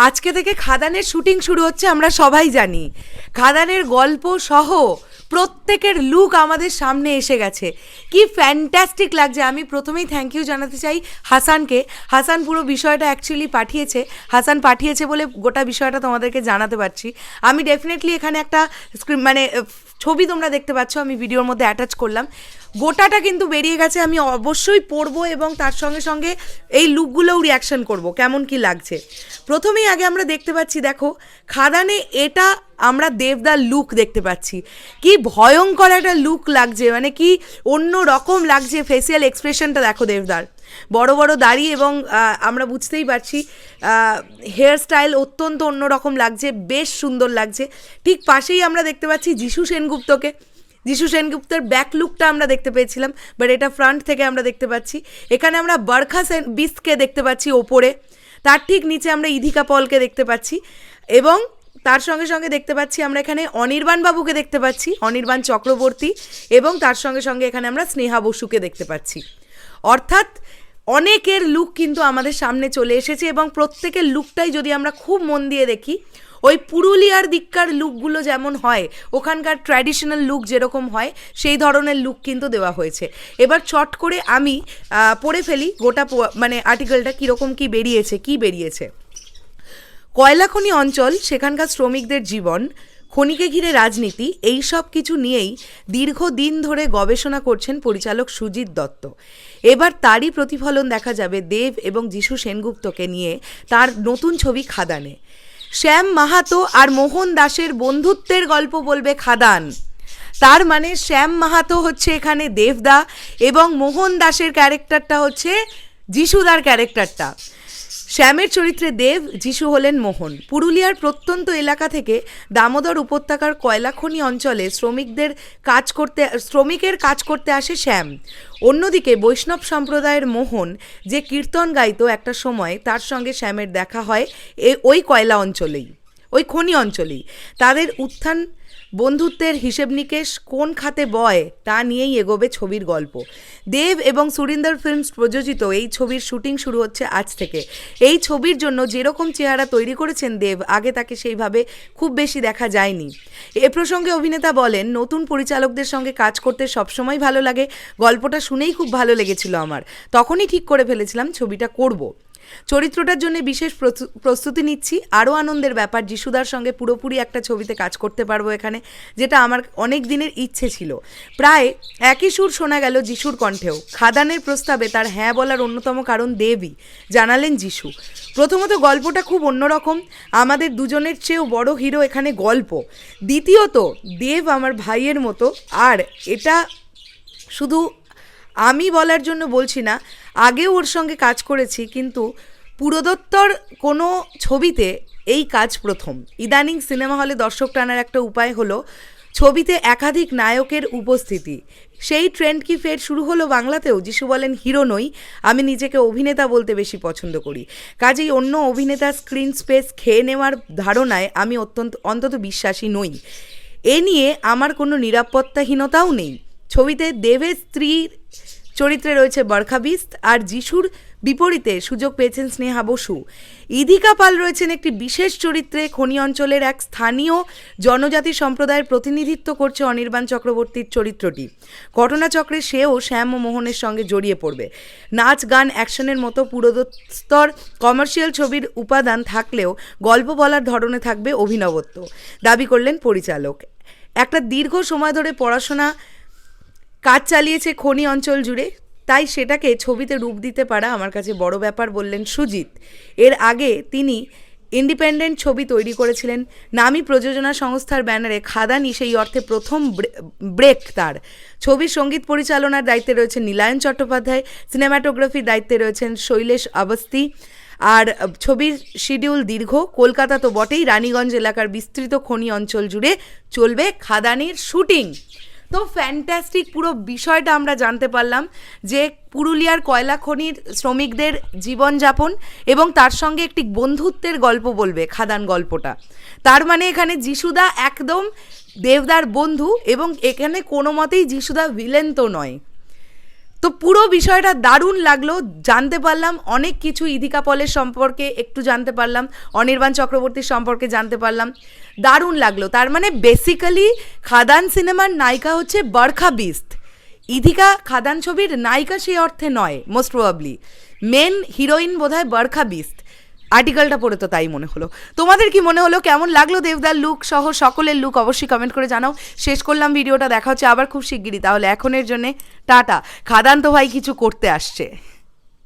আজকে থেকে খাদানের শুটিং শুরু হচ্ছে, আমরা সবাই জানি। খাদানের গল্প সহ প্রত্যেকের লুক আমাদের সামনে এসে গেছে। কি ফ্যান্টাস্টিক লাগছে। আমি প্রথমেই থ্যাংক ইউ জানাতে চাই হাসানকে। হাসান পুরো বিষয়টা অ্যাকচুয়ালি পাঠিয়েছে। হাসান পাঠিয়েছে বলে গোটা বিষয়টা তোমাদেরকে জানাতে পারছি। আমি ডেফিনেটলি এখানে একটা ছবি তোমরা দেখতে পাচ্ছ, আমি ভিডিওর মধ্যে অ্যাটাচ করলাম। গোটাটা কিন্তু বেরিয়ে গেছে, আমি অবশ্যই পড়বো এবং তার সঙ্গে সঙ্গে এই লুকগুলোও রিয়াকশন করব কেমন কি লাগছে। প্রথমেই আগে আমরা দেখতে পাচ্ছি, দেখো খাদানে এটা আমরা দেবদার লুক দেখতে পাচ্ছি। কি ভয়ঙ্কর একটা লুক লাগছে, মানে কি অন্য রকম লাগছে। ফেসিয়াল এক্সপ্রেশনটা দেখো দেবদার, বড় বড় দাড়ি এবং আমরা বুঝতেই পারছি হেয়ার স্টাইল অত্যন্ত অন্যরকম লাগছে, বেশ সুন্দর লাগছে। ঠিক পাশেই আমরা দেখতে পাচ্ছি যিশু সেনগুপ্তকে। যিশু সেনগুপ্তের ব্যাক লুকটা আমরা দেখতে পেয়েছিলাম, বাট এটা ফ্রন্ট থেকে আমরা দেখতে পাচ্ছি। এখানে আমরা বরখা বিস্তকে দেখতে পাচ্ছি ওপরে, তার ঠিক নিচে আমরা ইধিকা পলকে দেখতে পাচ্ছি এবং তার সঙ্গে সঙ্গে দেখতে পাচ্ছি আমরা এখানে অনির্বাণ বাবুকে দেখতে পাচ্ছি, অনির্বাণ চক্রবর্তী, এবং তার সঙ্গে সঙ্গে এখানে আমরা স্নেহা বসুকে দেখতে পাচ্ছি। অর্থাৎ অনেকের লুক কিন্তু আমাদের সামনে চলে এসেছে এবং প্রত্যেকের লুকটাই যদি আমরা খুব মন দিয়ে দেখি, ওই পুরুলিয়ার দিককার লুকগুলো যেমন হয়, ওখানকার ট্র্যাডিশনাল লুক যেরকম হয় সেই ধরনের লুক কিন্তু দেওয়া হয়েছে। এবার চট করে আমি পড়ে ফেলি গোটা মানে আর্টিকেলটা কীরকম কী বেরিয়েছে। কয়লাখনি অঞ্চল, সেখানকার শ্রমিকদের জীবন, খনিকে ঘিরে রাজনীতি, এই সব কিছু নিয়েই দীর্ঘদিন ধরে গবেষণা করছেন পরিচালক সুজিত দত্ত। এবার তারই প্রতিফলন দেখা যাবে দেব এবং যিশু সেনগুপ্তকে নিয়ে তার নতুন ছবি খাদানে। শ্যাম মাহাতো আর মোহন দাসের বন্ধুত্বের গল্প বলবে খাদান। তার মানে শ্যাম মাহাতো হচ্ছে এখানে দেবদা এবং মোহন দাসের ক্যারেক্টারটা হচ্ছে যিশুদার ক্যারেক্টারটা। শ্যামের চরিত্রে দেব, যিশু হলেন মোহন। পুরুলিয়ার প্রত্যন্ত এলাকা থেকে দামোদর উপত্যকার কয়লাখনি অঞ্চলে শ্রমিকের কাজ করতে আসে শ্যাম। অন্যদিকে বৈষ্ণব সম্প্রদায়ের মোহন, যে কীর্তন গাইতো একটা সময়, তার সঙ্গে শ্যামের দেখা হয় ওই কয়লা অঞ্চলেই, ওই খনি অঞ্চলেই। তাদের উত্থান, বন্ধুত্বের হিসেব নিকেশ কোন খাতে বয় তা নিয়েই এগোবে ছবির গল্প। দেব এবং সুরিন্দর ফিল্মস প্রযোজিত এই ছবির শুটিং শুরু হচ্ছে আজ থেকে। এই ছবির জন্য যেরকম চেহারা তৈরি করেছেন দেব, আগে তাকে সেইভাবে খুব বেশি দেখা যায়নি। এ প্রসঙ্গে অভিনেতা বলেন, নতুন পরিচালকদের সঙ্গে কাজ করতে সবসময় ভালো লাগে। গল্পটা শুনেই খুব ভালো লেগেছিল আমার, তখনই ঠিক করে ফেলেছিলাম ছবিটা করব। চরিত্রটার জন্য বিশেষ প্রস্তুতি নিচ্ছি। আরও আনন্দের ব্যাপার, যিশুদার সঙ্গে পুরোপুরি একটা ছবিতে কাজ করতে পারবো এখানে, যেটা আমার অনেক দিনের ইচ্ছে ছিল। প্রায় একই সুর শোনা গেল যিশুর কণ্ঠেও। খাদানের প্রস্তাবে তার হ্যাঁ বলার অন্যতম কারণ দেবই, জানালেন যিশু। প্রথমত গল্পটা খুব অন্যরকম, আমাদের দুজনের চেয়েও বড় হিরো এখানে গল্প। দ্বিতীয়ত দেব আমার ভাইয়ের মতো, আর এটা শুধু আমি বলার জন্য বলছি না, আগেও ওর সঙ্গে কাজ করেছি, কিন্তু পুরোদত্তর কোনো ছবিতে এই কাজ প্রথম। ইদানিং সিনেমা হলে দর্শক টানার একটা উপায় হলো ছবিতে একাধিক নায়কের উপস্থিতি। সেই ট্রেন্ড কি ফের শুরু হলো বাংলাতেও? যিশু বলেন, হিরো নই, আমি নিজেকে অভিনেতা বলতে বেশি পছন্দ করি। কাজেই অন্য অভিনেতার স্ক্রিন স্পেস খেয়ে নেওয়ার ধারণায় আমি অন্তত বিশ্বাসী নই। এ নিয়ে আমার কোনো নিরাপত্তাহীনতাও নেই। ছবিতে দেবের স্ত্রীর চরিত্রে রয়েছে বরখা বিস্ত, আর যিশুর বিপরীতে সুযোগ পেয়েছেন স্নেহা বসু। ইধিকা পাল রয়েছেন একটি বিশেষ চরিত্রে। খনি অঞ্চলের এক স্থানীয় জনজাতি সম্প্রদায়ের প্রতিনিধিত্ব করছে অনির্বাণ চক্রবর্তীর চরিত্রটি। ঘটনাচক্রে সেও শ্যাম ও মোহনের সঙ্গে জড়িয়ে পড়বে। নাচ, গান, অ্যাকশনের মতো পুরোদস্তর কমার্শিয়াল ছবির উপাদান থাকলেও গল্প বলার ধরনে থাকবে অভিনবত্ব, দাবি করলেন পরিচালক। একটা দীর্ঘ সময় ধরে পড়াশোনা কাজ চালিয়েছে খনি অঞ্চল জুড়ে, তাই সেটাকে ছবিতে রূপ দিতে পারা আমার কাছে বড় ব্যাপার, বললেন সুজিত। এর আগে তিনি ইন্ডিপেন্ডেন্ট ছবি তৈরি করেছিলেন নামী প্রযোজনা সংস্থার ব্যানারে। খাদানি সেই অর্থে প্রথম ব্রেক তার। ছবির সঙ্গীত পরিচালনার দায়িত্বে রয়েছেন নীলায়ন চট্টোপাধ্যায়, সিনেমাটোগ্রাফির দায়িত্বে রয়েছেন শৈলেশ অবস্থি। আর ছবির শিডিউল দীর্ঘ। কলকাতা তো বটেই, রানীগঞ্জ এলাকার বিস্তৃত খনি অঞ্চল জুড়ে চলবে খাদানির শুটিং। তো ফ্যান্টাস্টিক পুরো বিষয়টা আমরা জানতে পারলাম যে পুরুলিয়ার কয়লা খনির শ্রমিকদের জীবনযাপন এবং তার সঙ্গে একটি বন্ধুত্বের গল্প বলবে খাদান গল্পটা। তার মানে এখানে যিশুদা একদম দেবদার বন্ধু এবং এখানে কোনো মতেই যিশুদা ভিলেন তো নয়। তো পুরো বিষয়টা দারুণ লাগলো, জানতে পারলাম অনেক কিছু, ইদিকা পলের সম্পর্কে একটু জানতে পারলাম, অনির্বাণ চক্রবর্তীর সম্পর্কে জানতে পারলাম, দারুণ লাগলো। তার মানে বেসিক্যালি খাদান সিনেমার নায়িকা হচ্ছে বরখা বিস্ত, ইদিকা খাদান ছবির নায়িকা সেই অর্থে নয়, মোস্ট প্রবাবলি মেন হিরোইন বোধহয় বরখা বিস্ত। আর্টিকেলটা পড়ে তো তাই মনে হলো। তোমাদের কি মনে হলো, কেমন লাগলো দেবদার লুক সহ সকলের লুক অবশ্যই কমেন্ট করে জানাও। শেষ করলাম ভিডিওটা, দেখা হচ্ছে আবার খুব শিগগিরই। তাহলে এখনের জন্যে টাটা। খাদান তো ভাই কিছু করতে আসছে।